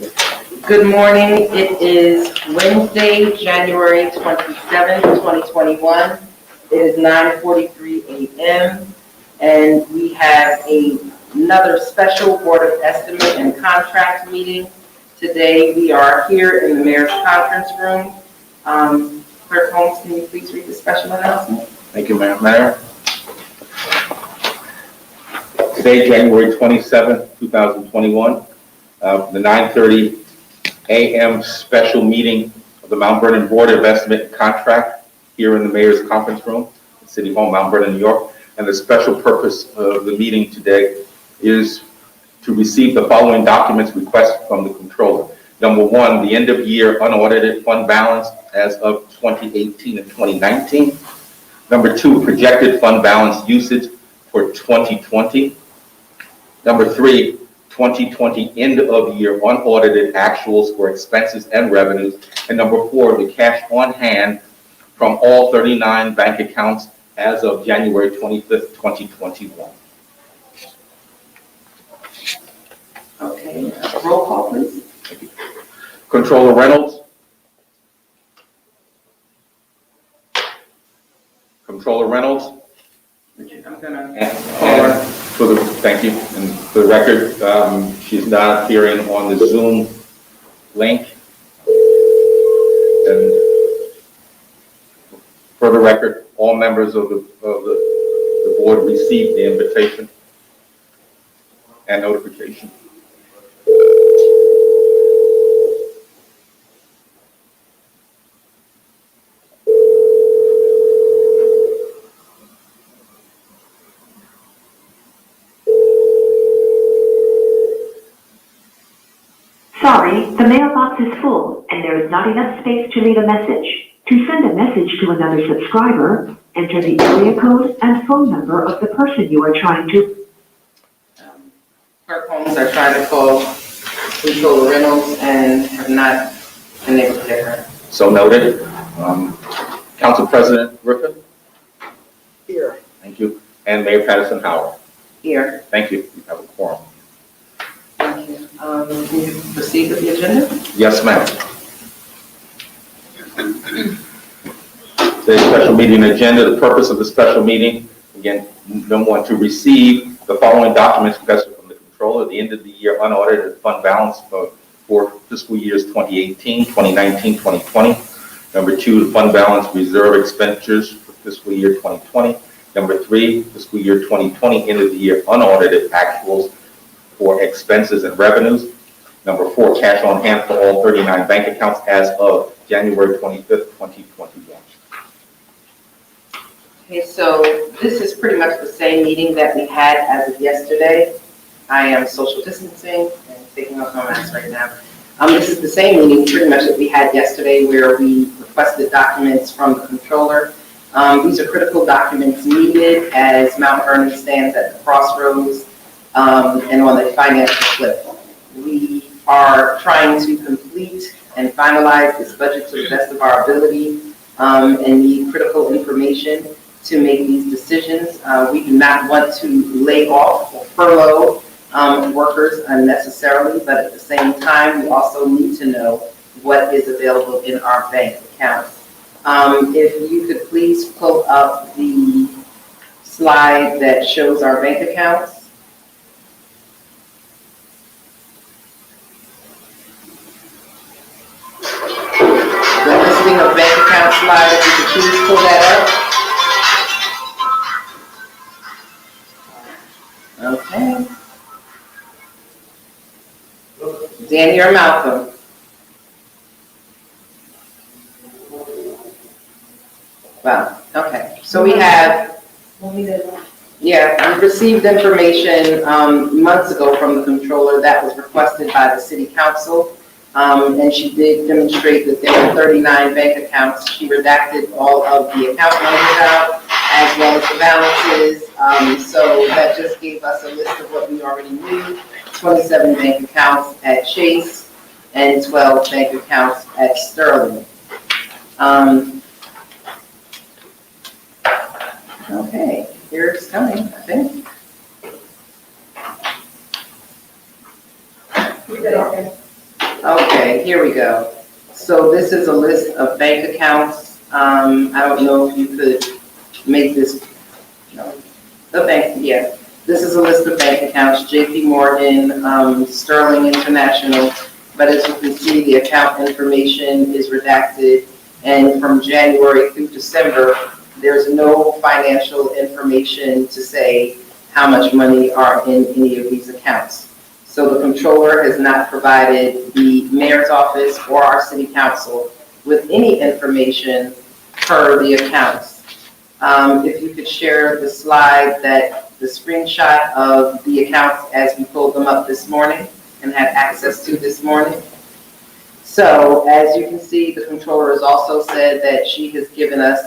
Good morning. It is Wednesday, January 27th, 2021. It is 9:43 a.m. and we have another special Board of Estimate and Contract meeting. Today we are here in the Mayor's Conference Room. Clerk Holmes, can you please read the special announcement? Thank you, Madam Mayor. Today, January 27th, 2021, the 9:30 a.m. special meeting of the Mount Vernon Board of Estimate and Contract here in the Mayor's Conference Room at City Hall, Mount Vernon, New York. And the special purpose of the meeting today is to receive the following documents requested from the Controller. Number one, the end of year unaudited fund balance as of 2018 and 2019. Number two, projected fund balance usage for 2020. Number three, 2020 end of year unaudited actuals for expenses and revenues. And number four, the cash on hand from all 39 bank accounts as of January 25th, 2021. Okay, roll call please. Thank you. Controller Reynolds. Controller Reynolds. I'm gonna And for the, thank you, and for the record, she's not appearing on the Zoom link. And for the record, all members of the board received the invitation and notification. Sorry, the mailbox is full and there is not enough space to leave a message. To send a message to another subscriber, enter the area code and phone number of the person you are trying to. Clerk Holmes, I tried to call Controller Reynolds and have not been able to get her. So noted. Council President Griffin. Here. Thank you. And Mayor Patterson Howard. Here. Thank you. You have a quorum. Thank you. Can you proceed with the agenda? Yes, ma'am. Today's special meeting agenda, the purpose of the special meeting, again, number one, to receive the following documents requested from the Controller, the end of the year unaudited fund balance for fiscal years 2018, 2019, 2020. Number two, the fund balance reserve expenditures for fiscal year 2020. Number three, fiscal year 2020, end of the year unaudited actuals for expenses and revenues. Number four, cash on hand for all 39 bank accounts as of January 25th, 2021. Okay, so this is pretty much the same meeting that we had as of yesterday. I am social distancing and taking off my mask right now. This is the same meeting pretty much that we had yesterday where we requested documents from the Controller. These are critical documents needed as Mount Vernon stands at the crossroads and on the financial cliff. We are trying to complete and finalize this budget to the best of our ability and need critical information to make these decisions. We do not want to lay off or furlough workers unnecessarily, but at the same time, we also need to know what is available in our bank accounts. If you could please pull up the slide that shows our bank accounts. The listing of bank account slide, if you could please pull that up. Okay. Danny or Malcolm? Wow, okay. So we have, yeah, we received information months ago from the Controller that was requested by the City Council. And she did demonstrate that there were 39 bank accounts. She redacted all of the account numbers out as well as the balances. So that just gave us a list of what we already knew. 27 bank accounts at Chase and 12 bank accounts at Sterling. Okay, here it's coming, I think. Okay, here we go. So this is a list of bank accounts. I don't know if you could make this, no, the bank, yeah. This is a list of bank accounts, JP Morgan, Sterling International, but as you can see, the account information is redacted, and from January through December, there's no financial information to say how much money are in any of these accounts. So the controller has not provided the mayor's office or our city council with any information per the accounts. If you could share the slide the screenshot of the accounts as we pulled them up this morning and had access to this morning. So as you can see, the controller has also said that she has given us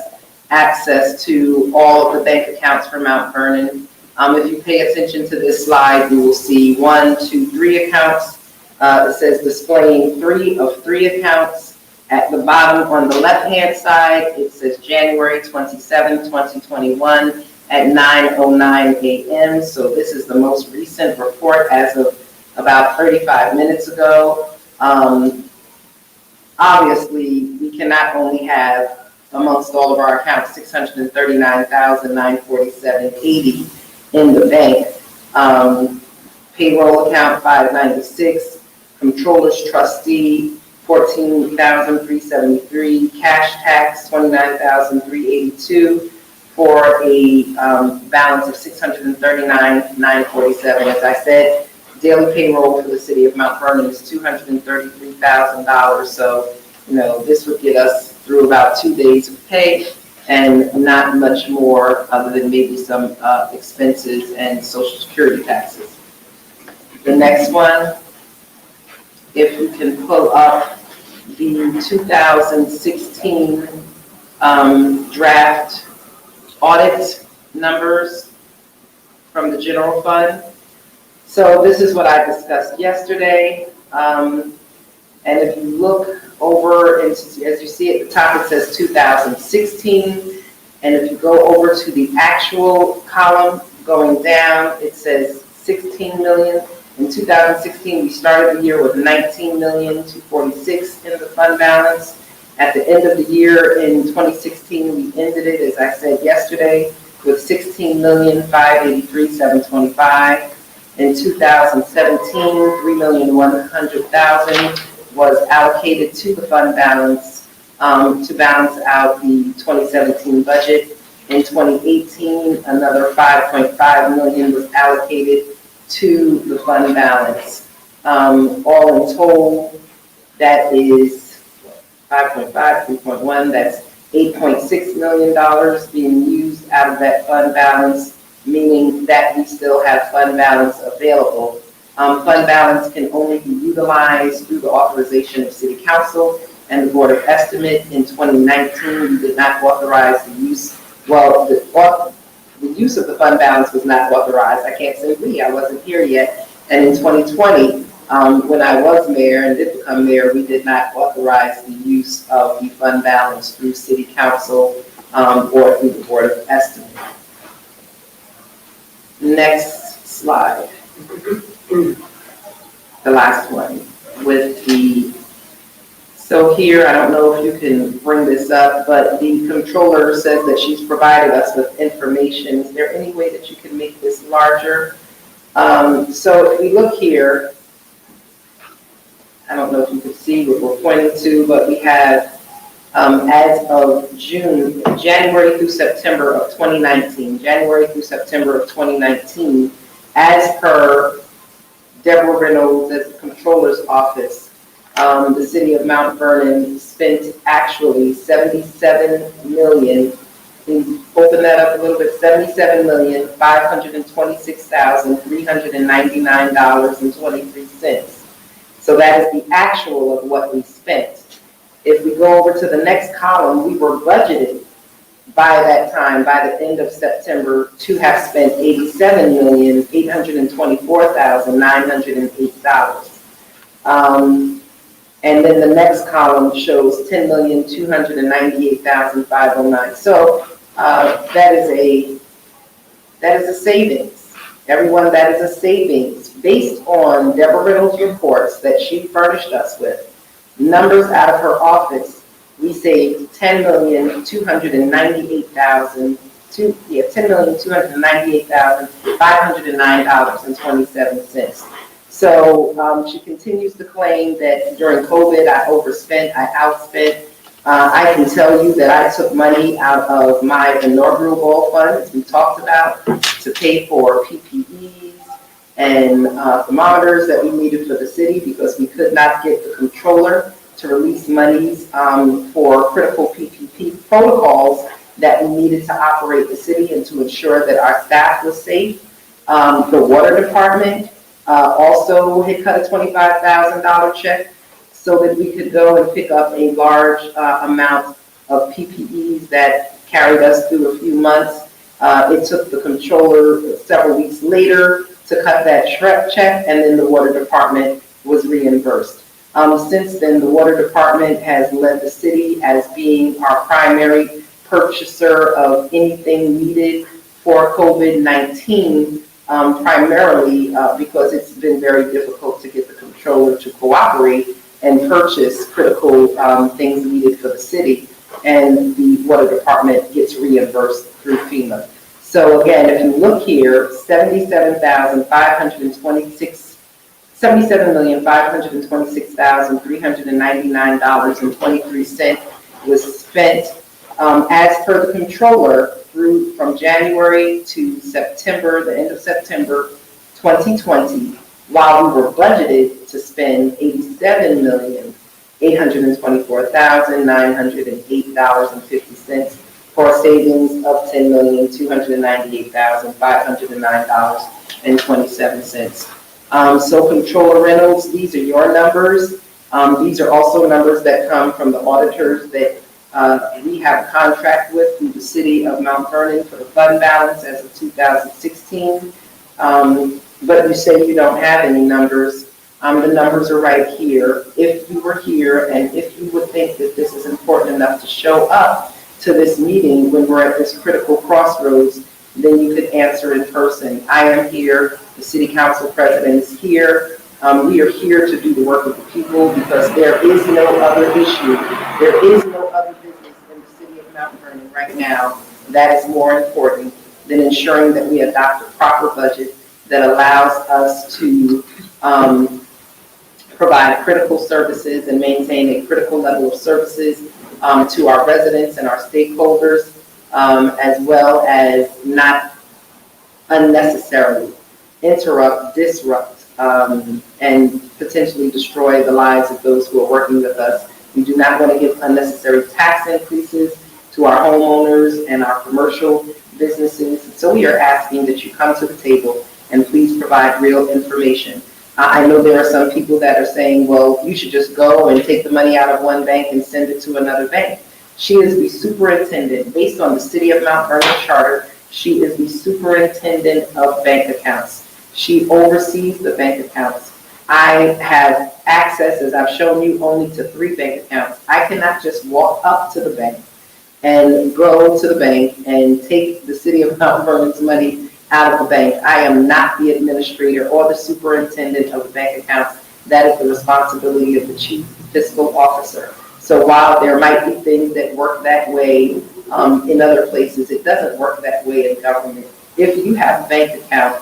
access to all of the bank accounts for Mount Vernon. If you pay attention to this slide, you will see 1, 2, 3 accounts. It says displaying 3 of 3 accounts. At the bottom on the left-hand side, it says January 27, 2021 at 9:09 a.m. So this is the most recent report as of about 35 minutes ago. Obviously, we cannot only have amongst all of our accounts 639,947.80 in the bank. Payroll account 596, controller's trustee 14,373, cash tax 29,382 for a balance of 639,947. As I said, daily payroll for the city of Mount Vernon is $233,000. So, this would get us through about 2 days of pay and not much more other than maybe some expenses and Social Security taxes. The next one, if you can pull up the 2016 draft audit numbers from the general fund. So this is what I discussed yesterday. And if you look over, and as you see at the top, it says 2016. And if you go over to the actual column going down, it says 16 million. In 2016, we started the year with 19,246,000 in the fund balance. At the end of the year in 2016, we ended it, as I said yesterday, with 16,583,725. In 2017, 3,100,000 was allocated to the fund balance to balance out the 2017 budget. In 2018, another 5.5 million was allocated to the fund balance. All in total, that is 5.5, 3.1, that's $8.6 million being used out of that fund balance, meaning that we still have fund balance available. Fund balance can only be utilized through the authorization of City Council and the Board of Estimate. In 2019, we did not authorize the use, well, the use of the fund balance was not authorized. I can't say we, I wasn't here yet. And in 2020, when I was mayor and did become mayor, we did not authorize the use of the fund balance through City Council or through the Board of Estimate. Next slide. The last one with so here, I don't know if you can bring this up, but the controller says that she's provided us with information. Is there any way that you can make this larger? So if we look here, I don't know if you can see what we're pointing to, but we have, as of January through September of 2019, as per Deborah Reynolds at the Controller's Office, the city of Mount Vernon spent actually $77 million. Can you open that up a little bit? $77,526,399.23. So that is the actual of what we spent. If we go over to the next column, we were budgeted by that time, by the end of September, to have spent $87,824,908. And then the next column shows $10,298,509. So that is a savings. everyone, that is a savings based on Deborah Reynolds' reports that she furnished us with. Numbers out of her office, we saved $10,298,509.27. So she continues to claim that during COVID I overspent, I outspent. I can tell you that I took money out of my inaugural ball fund, as we talked about, to pay for PPEs and thermometers that we needed for the city because we could not get the controller to release monies for critical PPP protocols that we needed to operate the city and to ensure that our staff was safe. The water department also had cut a $25,000 check so that we could go and pick up a large amount of PPEs that carried us through a few months. It took the controller several weeks later to cut that check, and then the water department was reimbursed. Since then, the water department has led the city as being our primary purchaser of anything needed for COVID-19, primarily because it's been very difficult to get the controller to cooperate and purchase critical things needed for the city, and the water department gets reimbursed through FEMA. So again, if you look here, $77,526,399.23 was spent as per the controller from January to September, the end of September 2020, while we were budgeted to spend $87,824,908.50 for a savings of $10,298,509.27. So Controller Reynolds, these are your numbers. These are also numbers that come from the auditors that we have a contract with through the city of Mount Vernon for the fund balance as of 2016. But you say you don't have any numbers. The numbers are right here. If you were here and if you would think that this is important enough to show up to this meeting when we're at this critical crossroads, then you could answer in person. I am here. The city council president is here. We are here to do the work of the people because there is no other issue. There is no other business in the city of Mount Vernon right now that is more important than ensuring that we adopt a proper budget that allows us to provide critical services and maintain a critical level of services to our residents and our stakeholders, as well as not unnecessarily interrupt, disrupt, and potentially destroy the lives of those who are working with us. We do not want to give unnecessary tax increases to our homeowners and our commercial businesses. So we are asking that you come to the table and please provide real information. I know there are some people that are saying, well, you should just go and take the money out of one bank and send it to another bank. She is the superintendent, based on the City of Mount Vernon Charter, she is the superintendent of bank accounts. She oversees the bank accounts. I have access, as I've shown you, only to 3 bank accounts. I cannot just walk up to the bank and go to the bank and take the City of Mount Vernon's money out of the bank. I am not the administrator or the superintendent of the bank accounts. That is the responsibility of the chief fiscal officer. So while there might be things that work that way in other places, it doesn't work that way in government. If you have a bank account,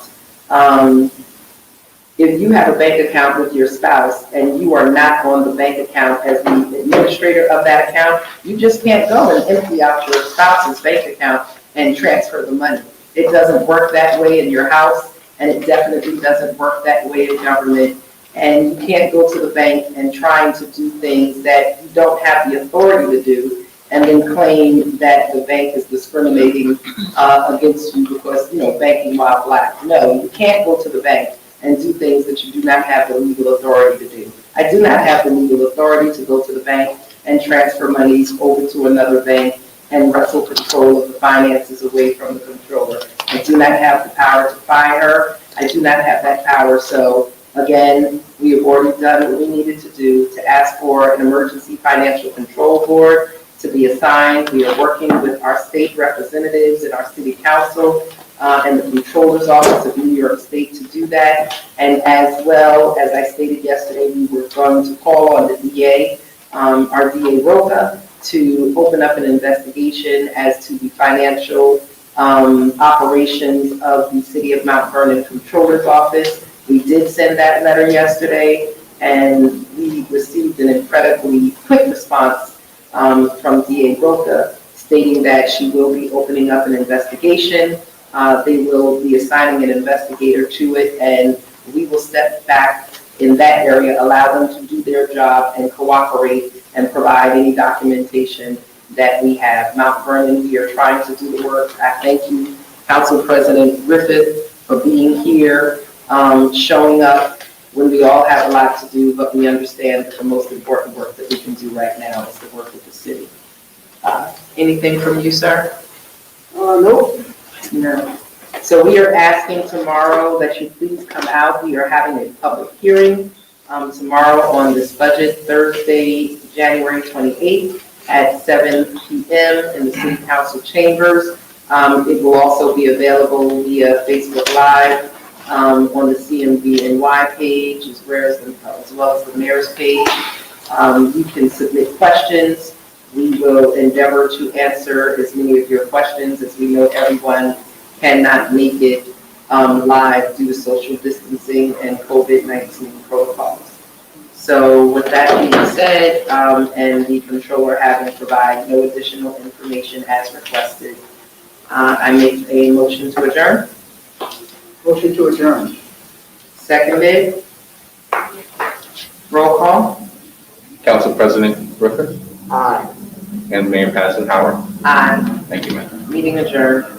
with your spouse and you are not on the bank account as the administrator of that account, you just can't go and empty out your spouse's bank account and transfer the money. It doesn't work that way in your house, and it definitely doesn't work that way in government. And you can't go to the bank and trying to do things that you don't have the authority to do and then claim that the bank is discriminating against you because, banking while black. No, you can't go to the bank and do things that you do not have the legal authority to do. I do not have the legal authority to go to the bank and transfer monies over to another bank and wrestle control of the finances away from the controller. I do not have the power to fire her. I do not have that power. So again, we have already done what we needed to do to ask for an emergency financial control board to be assigned. We are working with our state representatives and our city council and the Comptroller's Office of New York State to do that. And as well, as I stated yesterday, we were going to call on the DA, our DA Roca, to open up an investigation as to the financial operations of the City of Mount Vernon Comptroller's Office. We did send that letter yesterday, and we received an incredibly quick response from DA Roca stating that she will be opening up an investigation. They will be assigning an investigator to it, and we will step back in that area, allow them to do their job and cooperate and provide any documentation that we have. Mount Vernon, we are trying to do the work. I thank you, Council President Griffith, for being here, showing up when we all have a lot to do, but we understand that the most important work that we can do right now is the work with the city. Anything from you, sir? Nope. No. So we are asking tomorrow that you please come out. We are having a public hearing tomorrow on this budget, Thursday, January 28th at 7 p.m. in the City Council chambers. It will also be available via Facebook Live on the CMVNY page as well as the mayor's page. You can submit questions. We will endeavor to answer as many of your questions, as we know everyone cannot make it live due to social distancing and COVID-19 protocols. So with that being said, and the controller having provided no additional information as requested, I make a motion to adjourn. Motion to adjourn. Seconded. Roll call. Council President Griffith Aye. and Mayor Patterson Howard. Aye. Thank you, ma'am. Meeting adjourned.